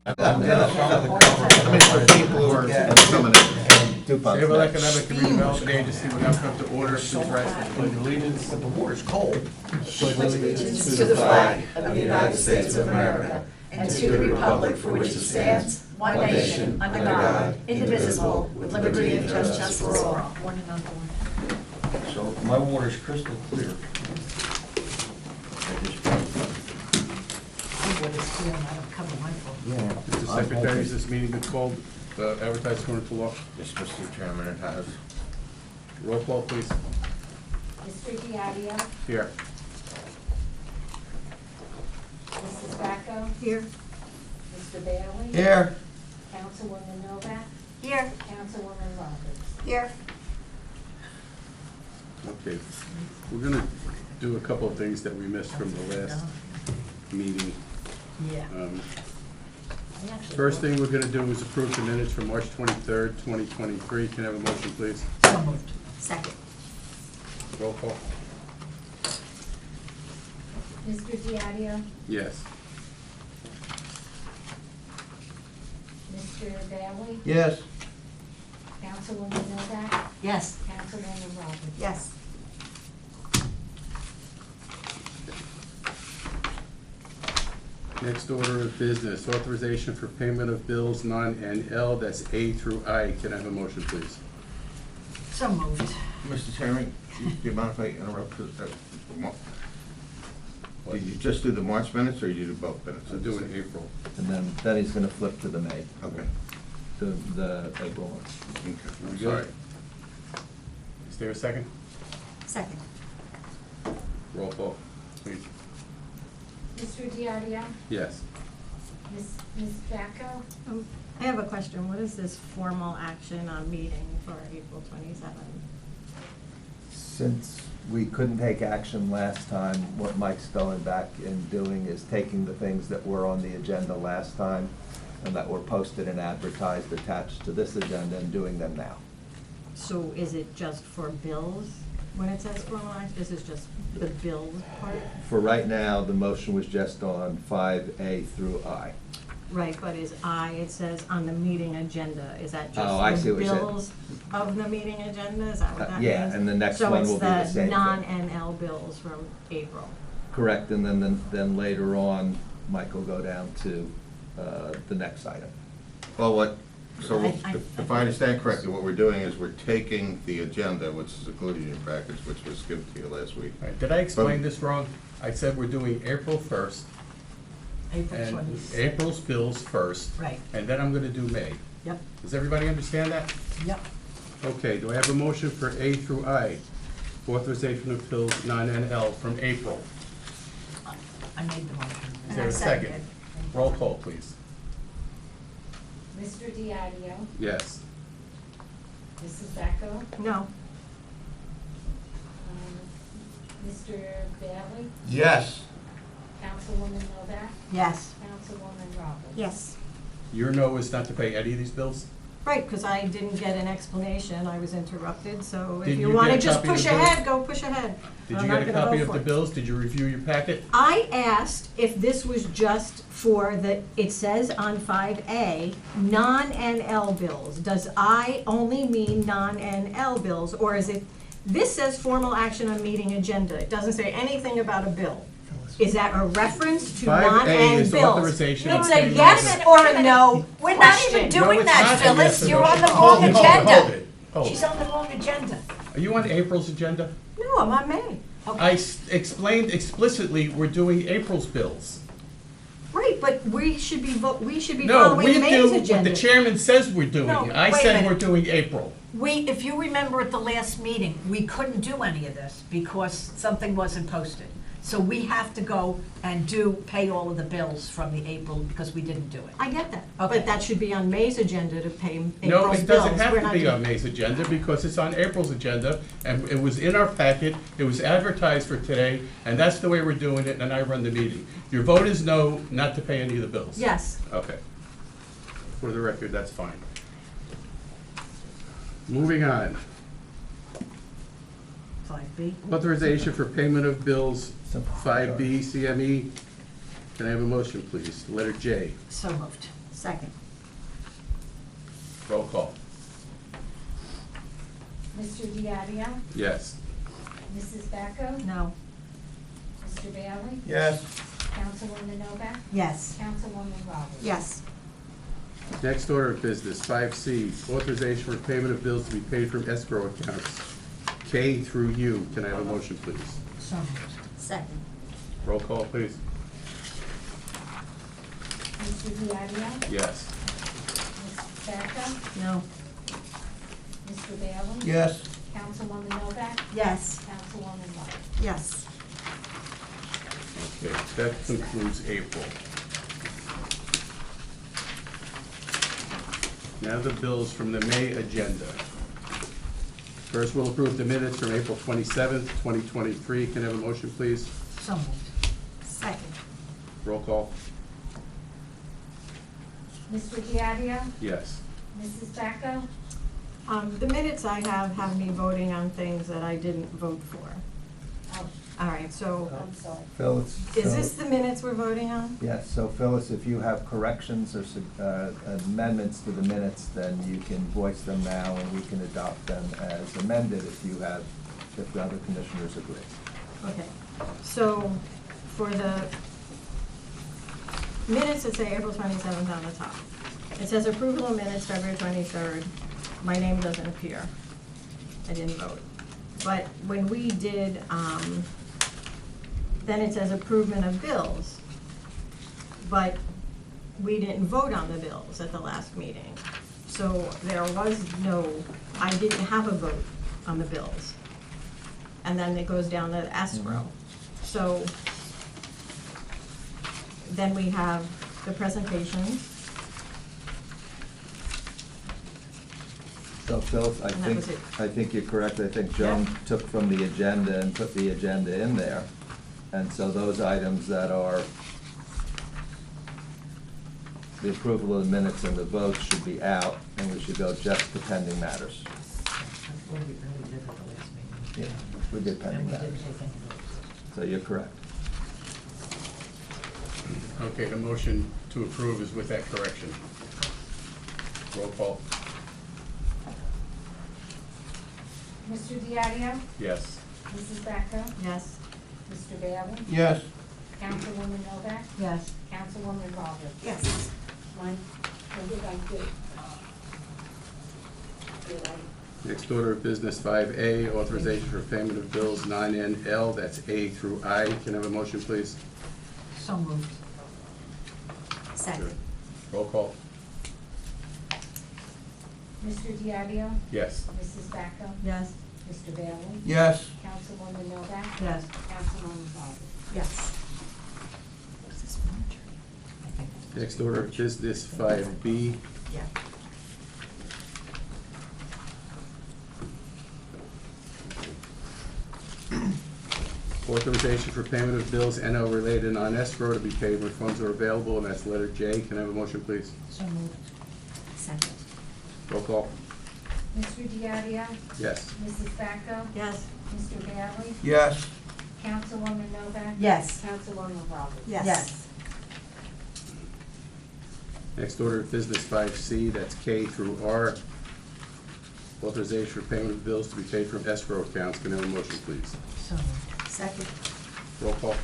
For people who are coming in. Naval Economic and Redevelopment Agency will now come to order. Please rise for the pledge of allegiance. The water's cold. Allegiance to the flag of the United States of America and to the republic for which it stands, one nation, under God, indivisible, with liberty and justice for all. So my water's crystal clear. Mr. Secretary, is this meeting been called, advertised according to law? Yes, Mr. Chairman, it has. Roll call, please. Mr. Diadio, Here. Mrs. Bacco, Here. Mr. Bailey. Here. Councilwoman Novak, Here. Councilwoman Roberts. Here. Okay. We're gonna do a couple of things that we missed from the last meeting. Yeah. First thing we're gonna do is approve the minutes from March 23rd, 2023. Can I have a motion, please? So moved. Second. Roll call. Mr. Diadio, Yes. Mr. Bailey, Yes. Councilwoman Novak, Yes. Councilwoman Roberts. Yes. Next order of business, authorization for payment of bills non-NL, that's A through I. Can I have a motion, please? So moved. Mr. Chairman, do you mind if I interrupt? Did you just do the March minutes or you do both minutes? I'm doing April. And then he's gonna flip to the May, Okay. to the April one. Okay. We I'm good? sorry. Is there a second? Second. Roll call, please. Mr. Diadio, Yes. Ms. Bacco, I have a question. What is this formal action on meeting for April 27th? Since we couldn't take action last time, what Mike's going back and doing is taking the things that were on the agenda last time and that were posted and advertised attached to this agenda and doing them now. So is it just for bills when it says formal action? This is just the bill part? For right now, the motion was just on 5A through I. Right, but is it says on the meeting agenda, is that Oh, I just see the what you're saying. bills of the meeting agenda? Is that what that means? Yeah, and the next one will be the So same it's thing. the non-NL bills from April? Correct, and then later on, Mike will go down to the next item. Well, so I- if I understand correctly, what we're doing is we're taking the agenda, which is included in your package, which was given to you last week. All right, did I explain this wrong? I said we're doing April 1st, April and 20th. April's bills first. Right. And then I'm gonna do May. Yep, Does everybody understand that? yep. Okay, do I have a motion for A through I? Authorization of bills non-NL from April. I made the motion. Is there a second? Roll call, please. Mr. Diadio, Yes. Mrs. Bacco, No. Mr. Bailey, Yes. Councilwoman Novak, Yes. Councilwoman Roberts. Yes. Your no is not to pay any of these bills? Right, because I didn't get an explanation. I was interrupted, so Did if you you want get to a just copy of push the bill? ahead, go push ahead. Did I'm you not get a gonna copy vote of for the it. bills? Did you review your packet? I asked if this was just for the, it says on 5A, non-NL bills. Does I only mean non-NL bills, or is it, this says formal action on meeting agenda. It doesn't say anything about a bill. Is that a reference to 5A non-N is bills? authorization of It's a payment yes of- or a no We're not even question. No, doing it's that, not a Phyllis. yes or You're no. on the Hold wrong it, hold it, hold agenda. it, hold it. She's on the wrong agenda. Are you on April's agenda? No, I'm on May. I explained explicitly we're doing April's bills. Right, but we should be, we should be No, following we May's do what agenda. the chairman says we're doing. No, I wait a said minute. we're doing April. If you remember at the last meeting, we couldn't do any of this because something wasn't posted. So we have to go and pay all of the bills from the April because we didn't do it. I get that, Okay. but that should be on May's agenda to pay April's bills. No, it doesn't have We're to not be doing- on May's agenda because it's on April's agenda, and it was in our packet, it was advertised for today, and that's the way we're doing it, and I run the meeting. Your vote is no, not to pay any of the bills. Yes. Okay. For the record, that's fine. Moving on. 5B. Authorization for payment of bills, 5B CME. Can I have a motion, please? Letter J. So moved. Second. Roll call. Mr. Diadio? Yes. Mrs. Backo? No. Mr. Bailey? Yes. Councilwoman Novak? Yes. Councilwoman Roberts? Yes. Next order of business, 5C, authorization for payment of bills to be paid from escrow accounts K through U. Can I have a motion, please? So moved. Second. Roll call, please. Mr. Diadio? Yes. Mrs. Backo? No. Mr. Bailey? Yes. Councilwoman Novak? Yes. Councilwoman Roberts? Yes. Okay, that concludes April. Now the bills from the May agenda. First, we'll approve the minutes from April 27th, 2023. Can I have a motion, please? So moved. Second. Roll call. Mr. Diadio? Yes. Mrs. Backo? The minutes I have me voting on things that I didn't vote for. Oh, All right, so I'm sorry. Phyllis? is this the minutes we're voting on? Yes, so Phyllis, if you have corrections or amendments to the minutes, then you can voice them now and we can adopt them as amended if the other commissioners agree. Okay, so for the minutes that say April 27th on the top, it says approval of minutes February 23rd. My name doesn't appear. I didn't vote. But when we did, then it says approval of bills. But we didn't vote on the bills at the last meeting. So there was I didn't have a vote on the bills. And then it goes down to escrow. So then we have the presentation. So Phyllis, And that was it. I think you're correct. I think Joan Yeah. took from the agenda and put the agenda in there. And so those items that are the approval of the minutes and the votes should be out, and we should go just to pending matters. What we really did at the last meeting. Yeah, we did pending And we didn't matters. take any votes. So you're correct. Okay, the motion to approve is with that correction. Roll call. Mr. Diadio? Yes. Mrs. Backo? Yes. Mr. Bailey? Yes. Councilwoman Novak? Yes. Councilwoman Roberts? Yes. One, what did I do? Did I? Next order of business, 5A, authorization for payment of bills 9NL, that's A through I. Can I have a motion, please? So moved. Second. Roll call. Mr. Diadio? Yes. Mrs. Backo? Yes. Mr. Bailey? Yes. Councilwoman Novak? Yes. Councilwoman Roberts? Yes. Was this military? I think it was. Next order of business, 5B, Yeah. authorization for payment of bills NL related and non-escrow to be paid when funds are available, and that's letter J. Can I have a motion, please? So moved. Second. Roll call. Mr. Diadio? Yes. Mrs. Backo? Yes. Mr. Bailey? Yes. Councilwoman Novak? Yes. Councilwoman Roberts? Yes. Next order of business, 5C, that's K through R, authorization for payment of bills to be paid from escrow accounts. Can I have a motion, please? So moved. Second. Roll call.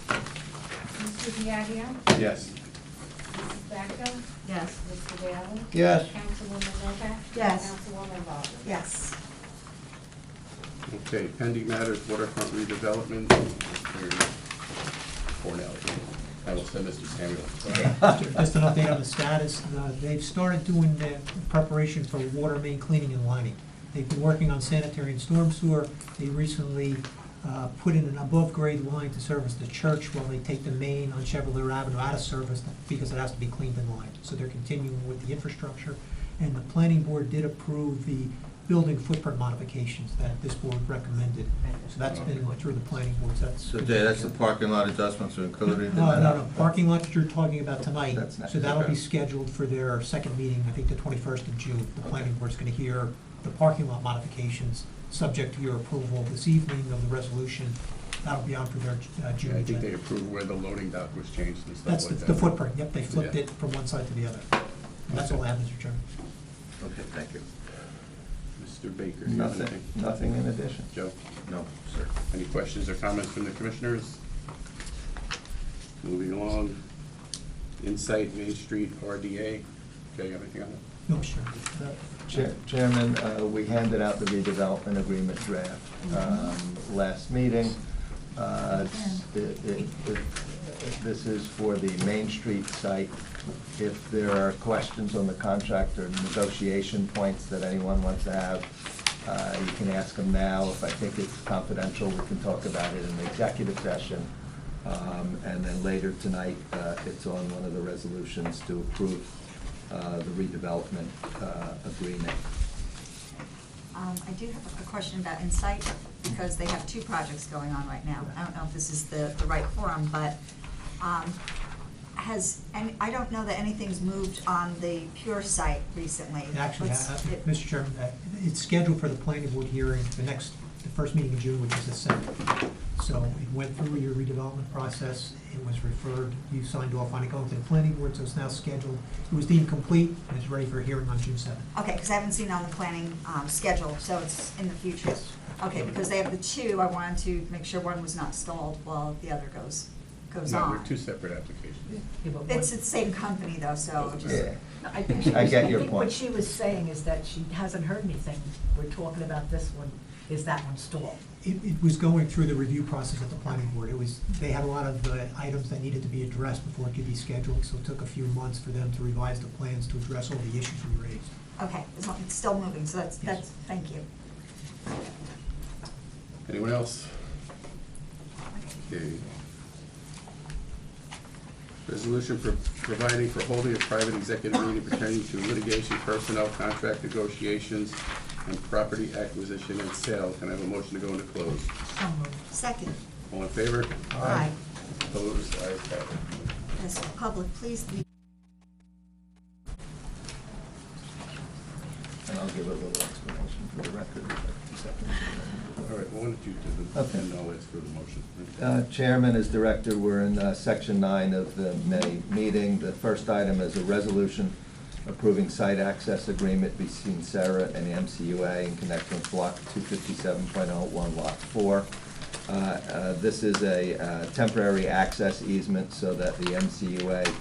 Mr. Diadio? Yes. Mrs. Backo? Yes. Mr. Bailey? Yes. Councilwoman Novak? Yes. Councilwoman Roberts? Yes. Okay, pending matters, waterfront redevelopment, Cornell. I will send Mr. Samuel. Just an update on the status. They've started doing the preparation for water main cleaning and lining. They've been working on sanitary and storm sewer. They recently put in an above-grade line to service the church while they take the main on Chevalier Avenue out of service because it has to be cleaned and lined. So they're continuing with the infrastructure. And the planning board did approve the building footprint modifications that this board recommended. So that's been through the planning boards. So Jay, that's the parking lot adjustments are included in that? No. Parking lot that you're talking about tonight, That's next. so that'll be Okay. scheduled for their second meeting, I think the 21st of June. The planning board's gonna hear the parking lot modifications, subject to your approval this evening of the resolution that'll be on for their June I think they agenda. approved where the loading dock was changed and stuff That's like the that. footprint, yep, they flipped Yeah. it from one side to the other. And that's all I have, Mr. Chairman. Okay, thank you. Mr. Baker, do you have Nothing, anything? nothing in addition. Joe, No, sir. any questions or comments from the commissioners? Moving along, Insight Main Street RDA. Joe, you have anything on that? No, Mr. Chairman. Chairman, we handed out the redevelopment agreement draft last meeting. This is for the Main Street site. If there are questions on the contract or negotiation points that anyone wants to have, you can ask them now. If I think it's confidential, we can talk about it in the executive session. And then later tonight, it's on one of the resolutions to approve the redevelopment agreement. I do have a question about Insight, because they have two projects going on right now. I don't know if this is the right forum, but I don't know that anything's moved on the Pure site recently. Actually, It- Mr. Chairman, it's scheduled for the planning board hearing, the first meeting in June, which is the 7th. So it went through your redevelopment process, it was referred, you signed off on it going to the planning board, so it's now scheduled. It was deemed complete, and it's ready for hearing on June 7th. Okay, because I haven't seen it on the planning schedule, so it's in the future. Yes. Okay, because they have the two, I wanted to make sure one was not stalled while the other goes No, on. they're two separate applications. It's the same company though, so just. Yeah. I think she I was- get your think point. what she was saying is that she hasn't heard anything. We're talking about this one. Is that one stalled? It was going through the review process at the planning board. They had a lot of items that needed to be addressed before it could be scheduled, so it took a few months for them to revise the plans to address all the issues we raised. Okay, it's still moving, so that's, thank you. Anyone else? Okay. Resolution for providing for holding a private executive meeting pertaining to litigation, personnel, contract negotiations, and property acquisition and sale. Can I have a motion to go into close? So moved. Second, All in favor? aye. Opposed? Ayes have it. Yes, public, please leave. And I'll give a little explanation for the record. All right, well, why don't you do the, Okay. and I'll ask for the motion. Chairman, as director, we're in section 9 of the May meeting. The first item is a resolution approving site access agreement between SERA and the MCUA in connection with block 257.01, lot 4. This is a temporary access easement so that the MCUA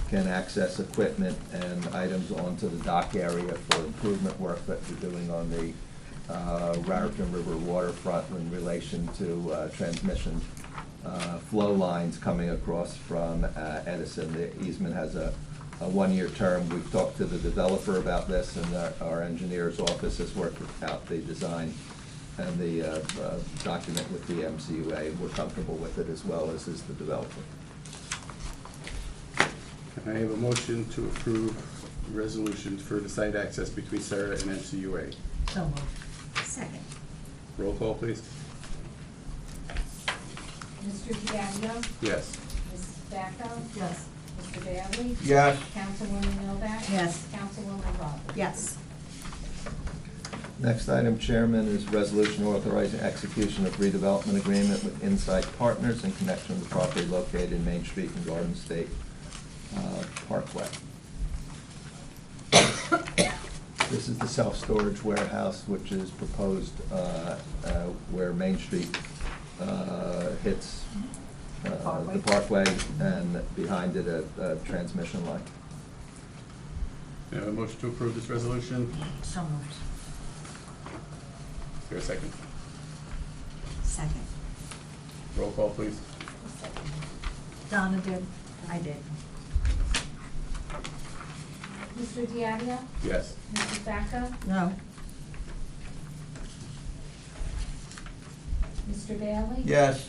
can access equipment and items onto the dock area for improvement work that we're doing on the Raritan River waterfront in relation to transmission flow lines coming across from Edison. The easement has a one-year term. We've talked to the developer about this, and our engineer's office has worked out the design and the document with the MCUA. We're comfortable with it as well as is the developer. Can I have a motion to approve resolutions for the site access between SERA and MCUA? So moved. Second, Roll call, please. Mr. Diagno? Yes. Mrs. Backo? Yes. Mr. Bailey? Yes. Councilwoman Novak? Yes. Councilwoman Roberts? yes. Next item, Chairman, is resolution authorizing execution of redevelopment agreement with Insight Partners in connection with the property located in Main Street and Garden State Parkway. This is the self-storage warehouse which is proposed where Main Street hits the parkway, and behind it a transmission line. Can I have a motion to approve this resolution? So moved. Is there a second? Second, Roll call, please. Donna did. I did. Mr. Diagno? Yes. Mrs. Backo? No. Mr. Bailey? Yes.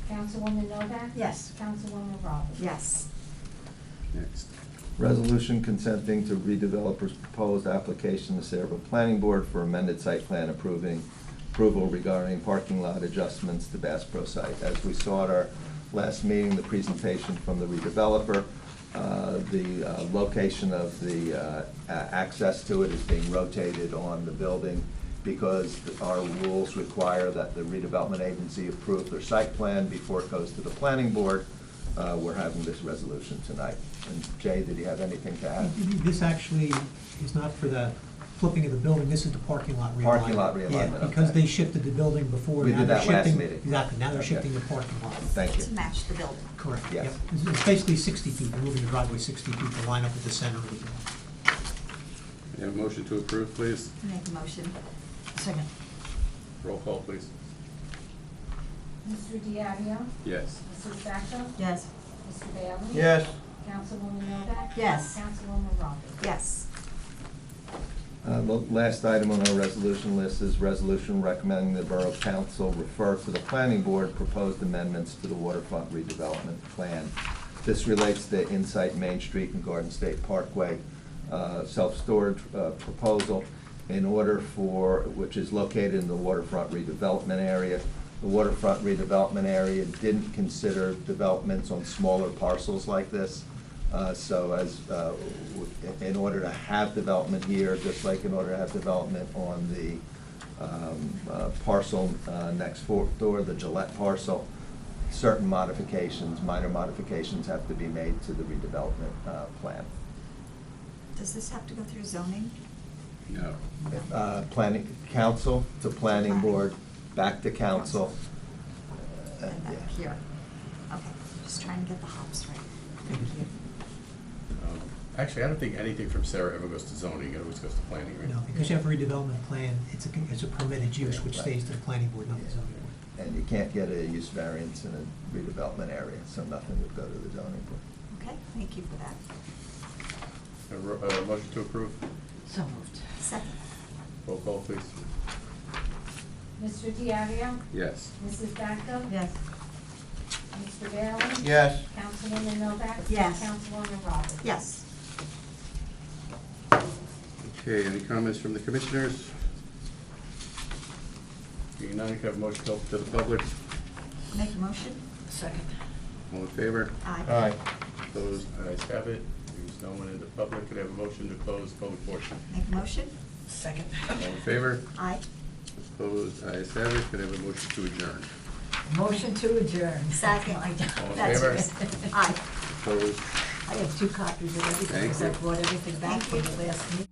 Councilwoman Novak? Yes. Councilwoman Roberts? Yes. Next. Resolution consenting to redeveloper's proposed application to SERA Planning Board for amended site plan approval regarding parking lot adjustments to Bass Pro site. As we saw at our last meeting, the presentation from the redeveloper, the location of the access to it is being rotated on the building because our rules require that the redevelopment agency approve their site plan before it goes to the planning board, we're having this resolution tonight. And Jay, did you have anything to add? This actually is not for the flipping of the building, this is the parking lot realignment. Parking lot realignment, Yeah, because okay. they shifted the building before. We now did they're that last shifting- meeting. Exactly, now they're Okay. shifting the parking lot. Thank you. To match the building. Correct, Yes. yep. It's basically 60 feet, they're moving the driveway 60 feet to line up with the center of the building. You have a motion to approve, please? Make a motion. Second. Roll call, please. Mr. Diario? Yes. Mrs. Becker? Yes. Mr. Bailey? Yes. Councilwoman Novak? Yes. Councilwoman Robert? Yes. The last item on our resolution list is resolution recommending the Borough Council refer to the Planning Board proposed amendments to the waterfront redevelopment plan. This relates to Insight Main Street and Garden State Parkway self-storage proposal in order for, which is located in the waterfront redevelopment area. The waterfront redevelopment area didn't consider developments on smaller parcels like this. So in order to have development here, just like in order to have development on the parcel next door, the Gillette parcel, certain modifications, minor modifications have to be made to the redevelopment plan. Does this have to go through zoning? No. Planning council to planning board, back to council. And back here. Okay, just trying to get the hops right. Thank you. Actually, I don't think anything from SERA ever goes to zoning, it always goes to planning, right? No, because you have a redevelopment plan, it's a permitted use, which stays to the planning board, not the zoning board. And you can't get a use variance in a redevelopment area, so nothing would go to the zoning board. Okay, thank you for that. A motion to approve? So moved. Second. Roll call, please. Mr. Diario? Yes. Mrs. Becker? Yes. Mr. Bailey? Yes. Councilwoman Novak? Yes. Councilwoman Robert? Yes. Okay, any comments from the commissioners? Being none, can I have a motion to open to the public? Make a motion? Second. All in favor? Aye. Opposed? Ayes have it. There's no one in the public. Could I have a motion to close public portion? Make a motion? Second. All in favor? Aye. Opposed? Ayes have it. Could I have a motion to adjourn? Motion to adjourn. Second. All in That's favor? it. Aye. Opposed? I have 2 copies of everything, Thank because I you. brought everything back from the last meeting.